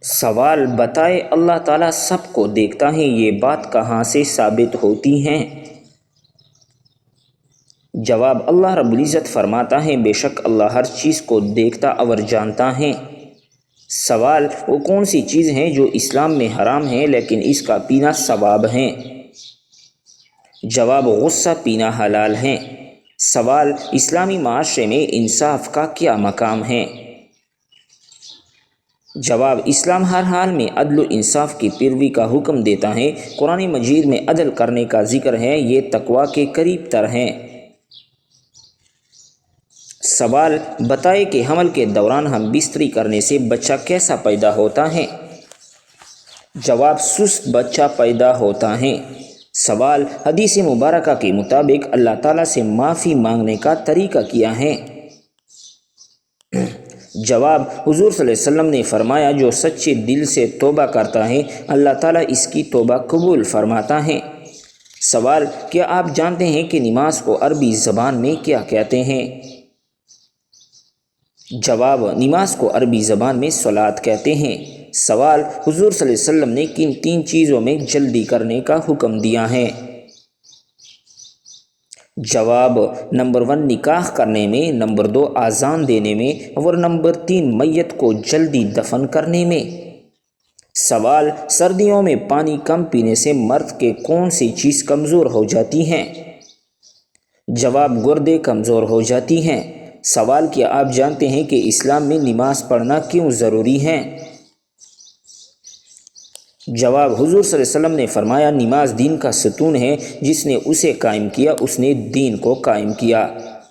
سوال بتائے اللہ تعالیٰ سب کو دیکھتا ہے، یہ بات کہاں سے ثابت ہوتی ہیں؟ جواب، اللہ رب العزت فرماتا ہے بے شک اللہ ہر چیز کو دیکھتا اور جانتا ہے۔ سوال، وہ کون سی چیز ہیں جو اسلام میں حرام ہیں لیکن اس کا پینا ثواب ہے؟ جواب، غصہ پینا حلال ہے۔ سوال، اسلامی معاشرے میں انصاف کا کیا مقام ہے؟ جواب، اسلام ہر حال میں عدل و انصاف کی پیروی کا حکم دیتا ہے۔ قرآن مجید میں عدل کرنے کا ذکر ہے، یہ تقویٰ کے قریب تر ہے۔ سوال، بتائے کہ حمل کے دوران ہم بستری کرنے سے بچہ کیسا پیدا ہوتا ہے؟ جواب، سست بچہ پیدا ہوتا ہے۔ سوال، حدیث مبارکہ کے مطابق اللہ تعالیٰ سے معافی مانگنے کا طریقہ کیا ہے؟ جواب، حضور صلی اللہ علیہ وسلم نے فرمایا جو سچے دل سے توبہ کرتا ہے اللہ تعالیٰ اس کی توبہ قبول فرماتا ہے۔ سوال، کیا آپ جانتے ہیں کہ نماز کو عربی زبان میں کیا کہتے ہیں؟ جواب، نماز کو عربی زبان میں صلاۃ کہتے ہیں۔ سوال، حضور صلی اللہ علیہ وسلم نے کن 3 چیزوں میں جلدی کرنے کا حکم دیا ہے؟ جواب، نمبر 1 نکاح کرنے میں، نمبر 2 اذان دینے میں، اور نمبر 3 میت کو جلدی دفن کرنے میں۔ سوال، سردیوں میں پانی کم پینے سے مرد کے کون سی چیز کمزور ہو جاتی ہیں؟ جواب، گردے کمزور ہو جاتی ہیں۔ سوال، کیا آپ جانتے ہیں کہ اسلام میں نماز پڑھنا کیوں ضروری ہے؟ جواب، حضور صلی اللہ علیہ وسلم نے فرمایا نماز دین کا ستون ہے، جس نے اسے قائم کیا اس نے دین کو قائم کیا۔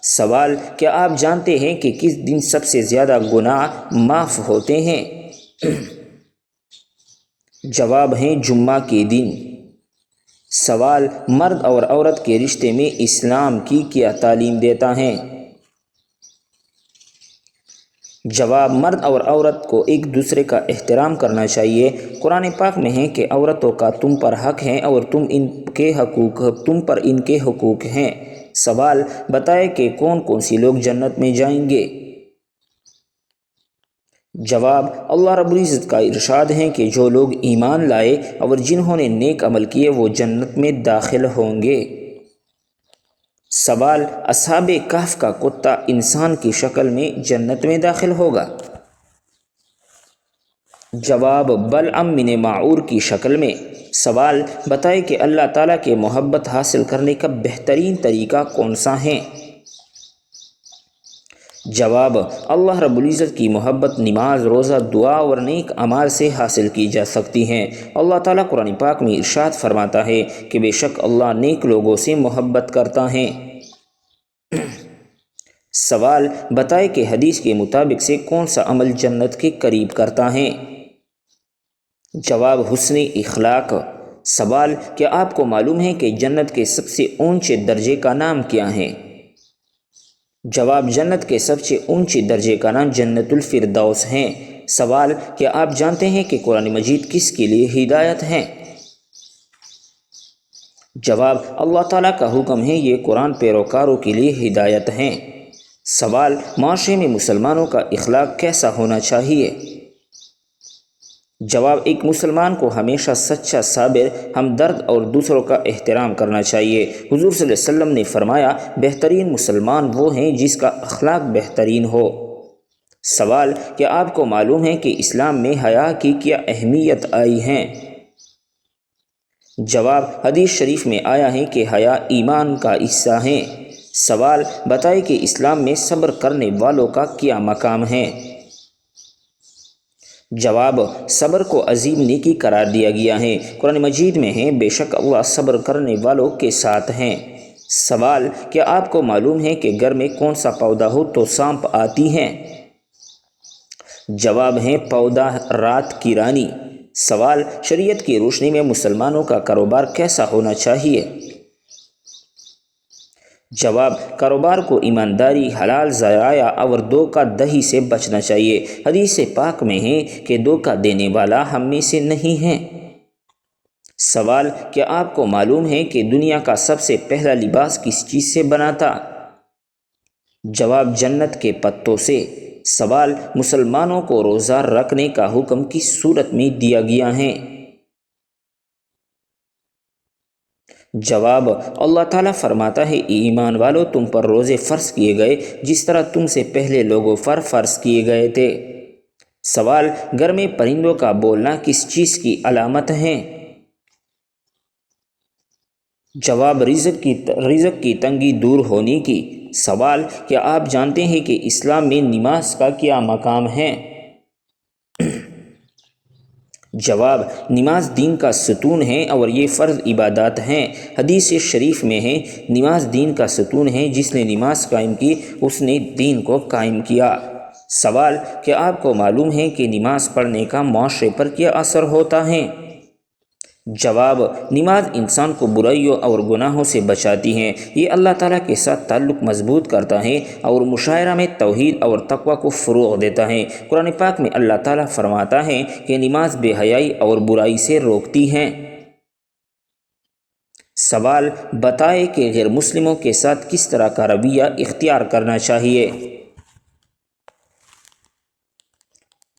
سوال، کیا آپ جانتے ہیں کہ کس دن سب سے زیادہ گناہ معاف ہوتے ہیں؟ جواب ہے جمعہ کے دن۔ سوال، مرد اور عورت کے رشتے میں اسلام کی کیا تعلیم دیتا ہے؟ جواب، مرد اور عورت کو ایک دوسرے کا احترام کرنا چاہیے۔ قرآن پاک میں ہے کہ عورتوں کا تم پر حق ہے اور تم پر ان کے حقوق ہیں۔ سوال، بتائے کہ کون کون سی لوگ جنت میں جائیں گے؟ جواب، اللہ رب العزت کا ارشاد ہے کہ جو لوگ ایمان لائے اور جنہوں نے نیک عمل کیے وہ جنت میں داخل ہوں گے۔ سوال، اصحاب کہف کا کتا انسان کی شکل میں جنت میں داخل ہوگا؟ جواب، بلعم بن معور کی شکل میں۔ سوال، بتائے کہ اللہ تعالیٰ کے محبت حاصل کرنے کا بہترین طریقہ کون سا ہے؟ جواب، اللہ رب العزت کی محبت نماز، روزہ، دعا اور نیک اعمال سے حاصل کی جا سکتی ہیں۔ اللہ تعالیٰ قرآن پاک میں ارشاد فرماتا ہے کہ بے شک اللہ نیک لوگوں سے محبت کرتا ہے۔ سوال، بتائے کہ حدیث کے مطابق سے کون سا عمل جنت کے قریب کرتا ہے؟ جواب، حسن اخلاق۔ سوال، کیا آپ کو معلوم ہے کہ جنت کے سب سے اونچے درجے کا نام کیا ہے؟ جواب، جنت کے سب سے اونچے درجے کا نام جنت الفردوس ہے۔ سوال، کیا آپ جانتے ہیں کہ قرآن مجید کس کے لیے ہدایت ہے؟ جواب، اللہ تعالیٰ کا حکم ہے، یہ قرآن پیروکاروں کے لیے ہدایت ہے۔ سوال، معاشرے میں مسلمانوں کا اخلاق کیسا ہونا چاہیے؟ جواب، ایک مسلمان کو ہمیشہ سچا، صابر، ہمدرد اور دوسروں کا احترام کرنا چاہیے۔ حضور صلی اللہ علیہ وسلم نے فرمایا بہترین مسلمان وہ ہیں جس کا اخلاق بہترین ہو۔ سوال، کیا آپ کو معلوم ہے کہ اسلام میں حیا کی کیا اہمیت آئی ہے؟ جواب، حدیث شریف میں آیا ہے کہ حیا ایمان کا حصہ ہے۔ سوال، بتائے کہ اسلام میں صبر کرنے والوں کا کیا مقام ہے؟ جواب، صبر کو عظیم نیکی قرار دیا گیا ہے۔ قرآن مجید میں ہے بے شک اللہ صبر کرنے والوں کے ساتھ ہیں۔ سوال، کیا آپ کو معلوم ہے کہ گھر میں کون سا پودا ہو تو سانپ آتی ہیں؟ جواب ہے پودا رات کی رانی۔ سوال، شریعت کی روشنی میں مسلمانوں کا کاروبار کیسا ہونا چاہیے؟ جواب، کاروبار کو ایمانداری، حلال ذرائع اور دھوکہ دہی سے بچنا چاہیے۔ حدیث پاک میں ہے کہ دھوکہ دینے والا ہم میں سے نہیں ہے۔ سوال، کیا آپ کو معلوم ہے کہ دنیا کا سب سے پہلا لباس کس چیز سے بنا تھا؟ جواب، جنت کے پتوں سے۔ سوال، مسلمانوں کو روزہ رکھنے کا حکم کس صورت میں دیا گیا ہے؟ جواب، اللہ تعالیٰ فرماتا ہے ایمان والو تم پر روزے فرض کیے گئے جس طرح تم سے پہلے لوگوں پر فرض کیے گئے تھے۔ سوال، گھر میں پرندوں کا بولنا کس چیز کی علامت ہے؟ جواب، رزق کی تنگی دور ہونے کی۔ سوال، کیا آپ جانتے ہیں کہ اسلام میں نماز کا کیا مقام ہے؟ جواب، نماز دین کا ستون ہے اور یہ فرض عبادات ہیں۔ حدیث شریف میں ہے، نماز دین کا ستون ہے، جس نے نماز قائم کی اس نے دین کو قائم کیا۔ سوال، کیا آپ کو معلوم ہے کہ نماز پڑھنے کا معاشرے پر کیا اثر ہوتا ہے؟ جواب، نماز انسان کو برائیوں اور گناہوں سے بچاتی ہے، یہ اللہ تعالیٰ کے ساتھ تعلق مضبوط کرتا ہے اور مشاعرہ میں توحید اور تقوی کو فروغ دیتا ہے۔ قرآن پاک میں اللہ تعالیٰ فرماتا ہے کہ نماز بے حیائی اور برائی سے روکتی ہے۔ سوال، بتائیں کہ غیر مسلموں کے ساتھ کس طرح کا رویہ اختیار کرنا چاہیے؟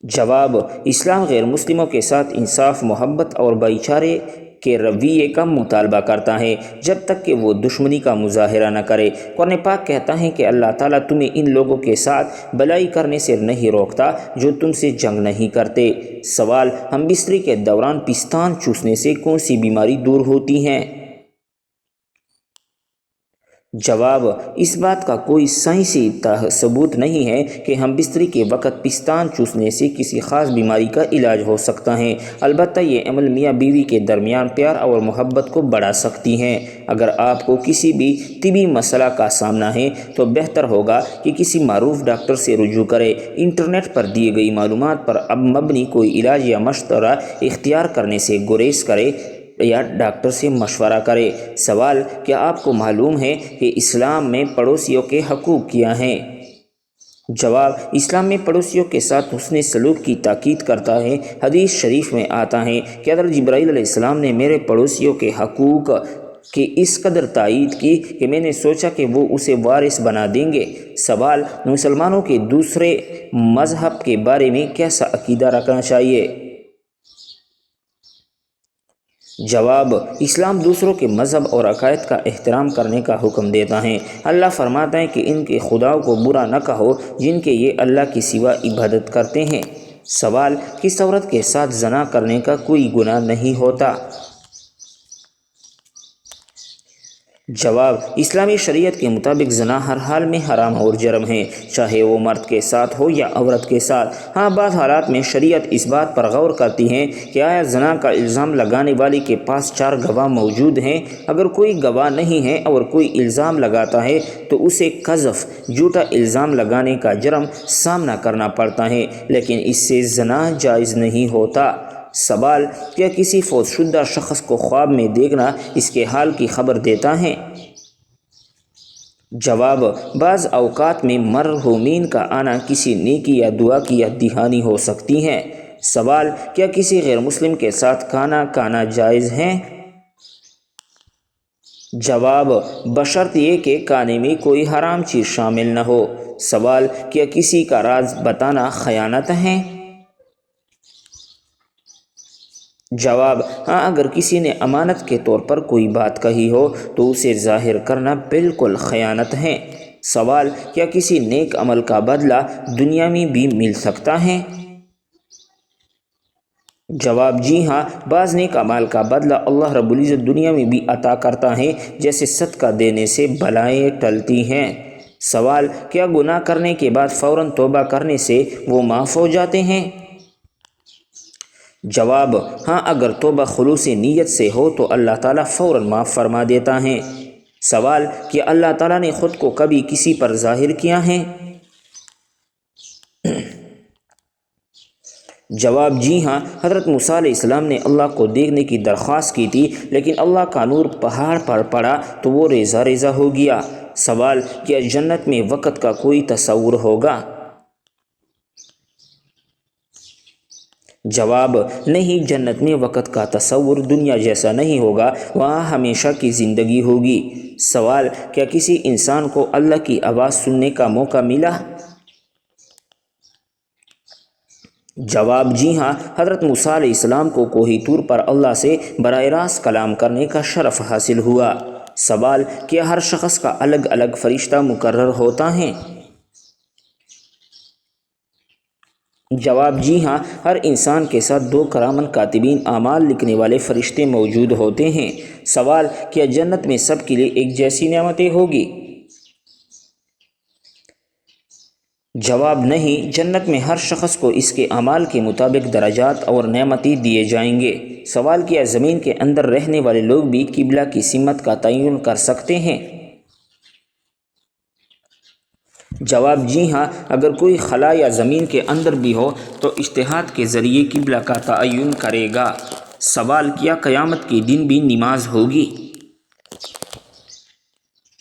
جواب، اسلام غیر مسلموں کے ساتھ انصاف، محبت اور بھائی چارے کے رویے کا مطالبہ کرتا ہے جب تک کہ وہ دشمنی کا مظاہرہ نہ کرے۔ قرآن پاک کہتا ہے کہ اللہ تعالیٰ تمہیں ان لوگوں کے ساتھ بھلائی کرنے سے نہیں روکتا جو تم سے جنگ نہیں کرتے۔ سوال، ہم بستری کے دوران پستان چوسنے سے کون سی بیماری دور ہوتی ہے؟ جواب، اس بات کا کوئی سائنسی ثبوت نہیں ہے کہ ہم بستری کے وقت پستان چوسنے سے کسی خاص بیماری کا علاج ہو سکتا ہے، البتہ یہ عمل میاں بیوی کے درمیان پیار اور محبت کو بڑھا سکتی ہیں۔ اگر آپ کو کسی بھی طبی مسئلہ کا سامنا ہے تو بہتر ہوگا کہ کسی معروف ڈاکٹر سے رجوع کریں۔ انٹرنیٹ پر دی گئی معلومات پر اب مبنی کوئی علاج یا مشورہ اختیار کرنے سے گریز کریں یا ڈاکٹر سے مشورہ کرے۔ سوال، کیا آپ کو معلوم ہے کہ اسلام میں پڑوسیوں کے حقوق کیا ہیں؟ جواب، اسلام میں پڑوسیوں کے ساتھ حسن سلوک کی تاکید کرتا ہے۔ حدیث شریف میں آتا ہے کہ حضرت جبرائیل علیہ السلام نے میرے پڑوسیوں کے حقوق کی اس قدر تائید کی کہ میں نے سوچا کہ وہ اسے وارث بنا دیں گے۔ سوال، مسلمانوں کے دوسرے مذہب کے بارے میں کیسا عقیدہ رکھنا چاہیے؟ جواب، اسلام دوسروں کے مذہب اور عقائد کا احترام کرنے کا حکم دیتا ہے۔ اللہ فرماتا ہے کہ ان کے خداؤں کو برا نہ کہو جن کے یہ اللہ کے سوا عبادت کرتے ہیں۔ سوال، کس عورت کے ساتھ زنا کرنے کا کوئی گناہ نہیں ہوتا؟ جواب، اسلامی شریعت کے مطابق زنا ہر حال میں حرام اور جرم ہے، چاہے وہ مرد کے ساتھ ہو یا عورت کے ساتھ۔ ہاں، بعض حالات میں شریعت اس بات پر غور کرتی ہے کہ آیا زنا کا الزام لگانے والی کے پاس 4 گواہ موجود ہیں۔ اگر کوئی گواہ نہیں ہے اور کوئی الزام لگاتا ہے تو اسے قذف، جھوٹا الزام لگانے کا جرم سامنا کرنا پڑتا ہے، لیکن اس سے زنا جائز نہیں ہوتا۔ سوال، کیا کسی فوت شدہ شخص کو خواب میں دیکھنا اس کے حال کی خبر دیتا ہے؟ جواب، بعض اوقات میں مرحومین کا آنا کسی نیکی یا دعا کی یاد دہانی ہو سکتی ہے۔ سوال، کیا کسی غیر مسلم کے ساتھ کھانا جائز ہے؟ جواب، بشرط یہ کہ کھانے میں کوئی حرام چیز شامل نہ ہو۔ سوال، کیا کسی کا راز بتانا خیانت ہے؟ جواب، ہاں، اگر کسی نے امانت کے طور پر کوئی بات کہی ہو تو اسے ظاہر کرنا بالکل خیانت ہے۔ سوال، کیا کسی نیک عمل کا بدلہ دنیا میں بھی مل سکتا ہے؟ جواب، جی ہاں، بعض نیک اعمال کا بدلہ اللہ رب العزت دنیا میں بھی عطا کرتا ہے، جیسے صدقہ دینے سے بلائیں ٹلتی ہیں۔ سوال، کیا گناہ کرنے کے بعد فوراً توبہ کرنے سے وہ معاف ہو جاتے ہیں؟ جواب، ہاں، اگر توبہ خلوص نیت سے ہو تو اللہ تعالیٰ فوراً معاف فرما دیتا ہے۔ سوال، کیا اللہ تعالیٰ نے خود کو کبھی کسی پر ظاہر کیا ہے؟ جواب، جی ہاں، حضرت موسیٰ علیہ السلام نے اللہ کو دیکھنے کی درخواست کی تھی، لیکن اللہ کا نور پہاڑ پر پڑا تو وہ ریزہ ریزہ ہو گیا۔ سوال، کیا جنت میں وقت کا کوئی تصور ہوگا؟ جواب، نہیں، جنت میں وقت کا تصور دنیا جیسا نہیں ہوگا، وہاں ہمیشہ کی زندگی ہوگی۔ سوال، کیا کسی انسان کو اللہ کی آواز سننے کا موقع ملا؟ جواب: جی ہاں، حضرت موسیٰ علیہ السلام کو کوہ طور پر اللہ سے براہ راست کلام کرنے کا شرف حاصل ہوا۔ سوال: کیا ہر شخص کا الگ الگ فرشتہ مقرر ہوتا ہے؟ جواب: جی ہاں، ہر انسان کے ساتھ 2 کرامن کاتبین اعمال لکھنے والے فرشتے موجود ہوتے ہیں۔ سوال: کیا جنت میں سب کے لیے ایک جیسی نعمتیں ہوگی؟ جواب: نہیں، جنت میں ہر شخص کو اس کے اعمال کے مطابق درجات اور نعمتیں دیے جائیں گے۔ سوال: کیا زمین کے اندر رہنے والے لوگ بھی قبلہ کی سمت کا تعین کر سکتے ہیں؟ جواب: جی ہاں، اگر کوئی خلا یا زمین کے اندر بھی ہو تو اجتہاد کے ذریعے قبلہ کا تعین کرے گا۔ سوال: کیا قیامت کے دن بھی نماز ہوگی؟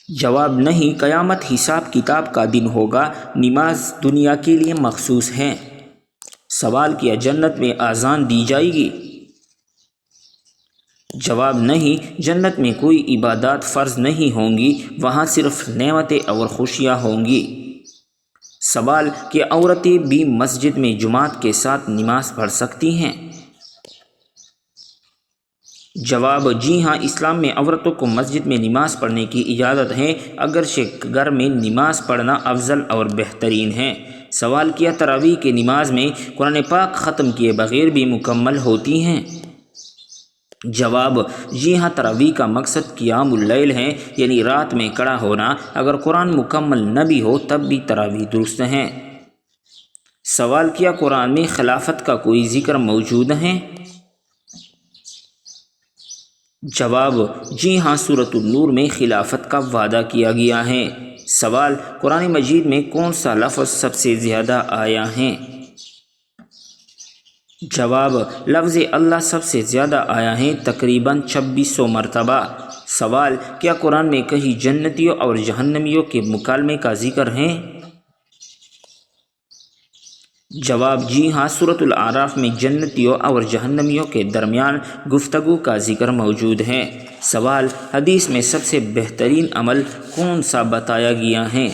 جواب: نہیں، قیامت حساب کتاب کا دن ہوگا، نماز دنیا کے لیے مخصوص ہے۔ سوال: کیا جنت میں اذان دی جائے گی؟ جواب: نہیں، جنت میں کوئی عبادات فرض نہیں ہوں گی، وہاں صرف نعمتیں اور خوشیاں ہوں گی۔ سوال: کیا عورتیں بھی مسجد میں جماعت کے ساتھ نماز پڑھ سکتی ہیں؟ جواب: جی ہاں، اسلام میں عورتوں کو مسجد میں نماز پڑھنے کی اجازت ہے، اگرچہ گھر میں نماز پڑھنا افضل اور بہترین ہے۔ سوال: کیا تراویح کی نماز میں قرآن پاک ختم کیے بغیر بھی مکمل ہوتی ہیں؟ جواب: جی ہاں، تراویح کا مقصد قیام اللیل ہے، یعنی رات میں کھڑا ہونا، اگر قرآن مکمل نہ بھی ہو تب بھی تراویح درست ہیں۔ سوال: کیا قرآن میں خلافت کا کوئی ذکر موجود ہے؟ جواب: جی ہاں، سورۃ النور میں خلافت کا وعدہ کیا گیا ہے۔ سوال: قرآن مجید میں کون سا لفظ سب سے زیادہ آیا ہے؟ جواب: لفظ اللہ سب سے زیادہ آیا ہے، تقریباً 2600 مرتبہ۔ سوال: کیا قرآن میں کہیں جنتیوں اور جہنمیوں کے مکالمے کا ذکر ہے؟ جواب: جی ہاں، سورۃ الاعراف میں جنتیوں اور جہنمیوں کے درمیان گفتگو کا ذکر موجود ہے۔ سوال: حدیث میں سب سے بہترین عمل کون سا بتایا گیا ہے؟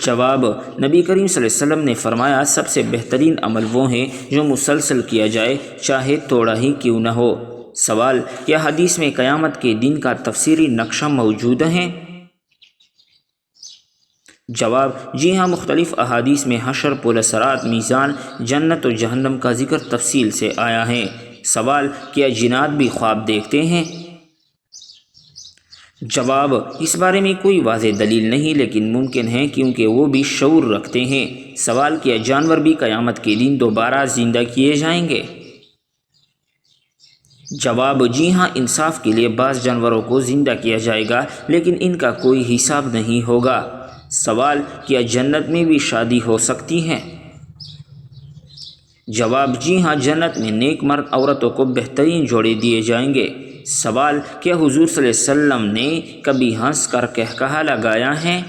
جواب: نبی کریم صلی اللہ علیہ وسلم نے فرمایا، سب سے بہترین عمل وہ ہے جو مسلسل کیا جائے، چاہے تھوڑا ہی کیوں نہ ہو۔ سوال: کیا حدیث میں قیامت کے دن کا تفصیلی نقشہ موجود ہے؟ جواب: جی ہاں، مختلف احادیث میں حشر، پل صراط، میزان، جنت و جہنم کا ذکر تفصیل سے آیا ہے۔ سوال: کیا جنات بھی خواب دیکھتے ہیں؟ جواب: اس بارے میں کوئی واضح دلیل نہیں، لیکن ممکن ہے کیونکہ وہ بھی شعور رکھتے ہیں۔ سوال: کیا جانور بھی قیامت کے دن دوبارہ زندہ کیے جائیں گے؟ جواب: جی ہاں، انصاف کے لیے بعض جانوروں کو زندہ کیا جائے گا، لیکن ان کا کوئی حساب نہیں ہوگا۔ سوال: کیا جنت میں بھی شادی ہو سکتی ہے؟ جواب: جی ہاں، جنت میں نیک مرد عورتوں کو بہترین جوڑے دیے جائیں گے۔ سوال: کیا حضور صلی اللہ علیہ وسلم نے کبھی ہنس کر قہقہہ لگایا ہے؟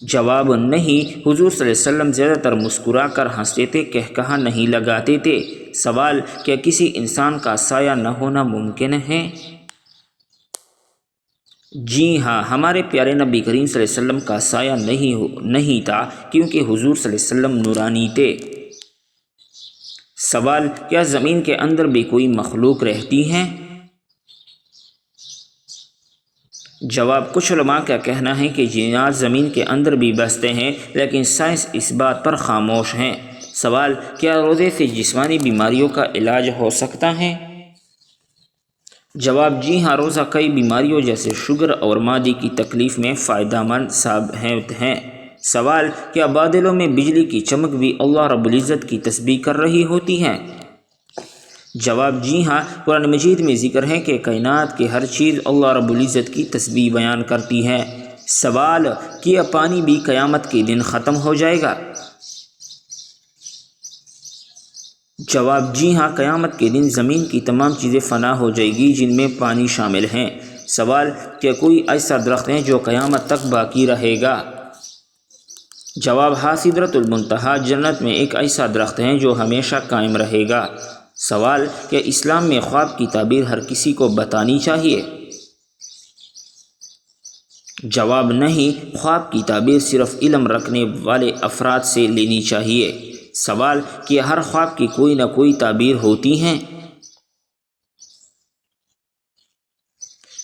جواب: نہیں، حضور صلی اللہ علیہ وسلم زیادہ تر مسکرا کر ہنستے تھے، قہقہہ نہیں لگاتے تھے۔ سوال: کیا کسی انسان کا سایہ نہ ہونا ممکن ہے؟ جی ہاں، ہمارے پیارے نبی کریم صلی اللہ علیہ وسلم کا سایہ نہیں تھا، کیونکہ حضور صلی اللہ علیہ وسلم نورانی تھے۔ سوال: کیا زمین کے اندر بھی کوئی مخلوق رہتی ہے؟ جواب: کچھ علماء کا کہنا ہے کہ جنات زمین کے اندر بھی بستے ہیں، لیکن سائنس اس بات پر خاموش ہے۔ سوال: کیا روزے سے جسمانی بیماریوں کا علاج ہو سکتا ہے؟ جواب: جی ہاں، روزہ کئی بیماریوں جیسے شوگر اور معدے کی تکلیف میں فائدہ مند ثابت ہے۔ سوال: کیا بادلوں میں بجلی کی چمک بھی اللہ رب العزت کی تسبیح کر رہی ہوتی ہے؟ جواب: جی ہاں، قرآن مجید میں ذکر ہے کہ کائنات کی ہر چیز اللہ رب العزت کی تسبیح بیان کرتی ہے۔ سوال: کیا پانی بھی قیامت کے دن ختم ہو جائے گا؟ جواب: جی ہاں، قیامت کے دن زمین کی تمام چیزیں فنا ہو جائے گی، جن میں پانی شامل ہیں۔ سوال: کیا کوئی ایسا درخت ہے جو قیامت تک باقی رہے گا؟ جواب: ہاں، سدرۃ المنتہی جنت میں ایک ایسا درخت ہے جو ہمیشہ قائم رہے گا۔ سوال: کیا اسلام میں خواب کی تعبیر ہر کسی کو بتانی چاہیے؟ جواب نہیں، خواب کی تعبیر صرف علم رکھنے والے افراد سے لینی چاہیے۔ سوال، کہ ہر خواب کی کوئی نہ کوئی تعبیر ہوتی ہیں؟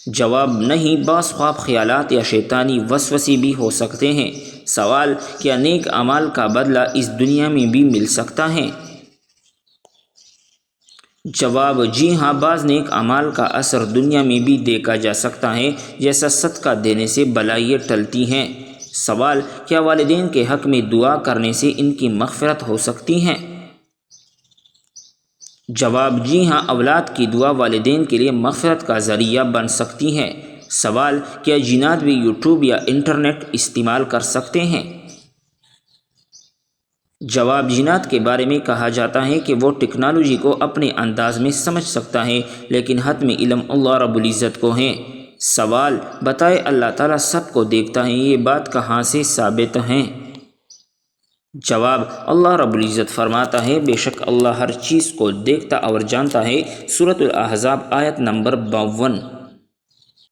جواب نہیں، بعض خواب خیالات یا شیطانی وسوسے بھی ہو سکتے ہیں۔ سوال، کیا نیک اعمال کا بدلہ اس دنیا میں بھی مل سکتا ہے؟ جواب، جی ہاں، بعض نیک اعمال کا اثر دنیا میں بھی دیکھا جا سکتا ہے، جیسا صدقہ دینے سے بلائیں ٹلتی ہیں۔ سوال، کیا والدین کے حق میں دعا کرنے سے ان کی مغفرت ہو سکتی ہے؟ جواب، جی ہاں، اولاد کی دعا والدین کے لیے مغفرت کا ذریعہ بن سکتی ہے۔ سوال، کیا جنات بھی یوٹیوب یا انٹرنیٹ استعمال کر سکتے ہیں؟ جواب، جنات کے بارے میں کہا جاتا ہے کہ وہ ٹیکنالوجی کو اپنے انداز میں سمجھ سکتا ہے، لیکن حتمی علم اللہ رب العزت کو ہے۔ سوال، بتائے اللہ تعالیٰ سب کو دیکھتا ہے، یہ بات کہاں سے ثابت ہے؟ جواب، اللہ رب العزت فرماتا ہے، بے شک اللہ ہر چیز کو دیکھتا اور جانتا ہے۔ سورۃ الاحزاب آیت نمبر 52۔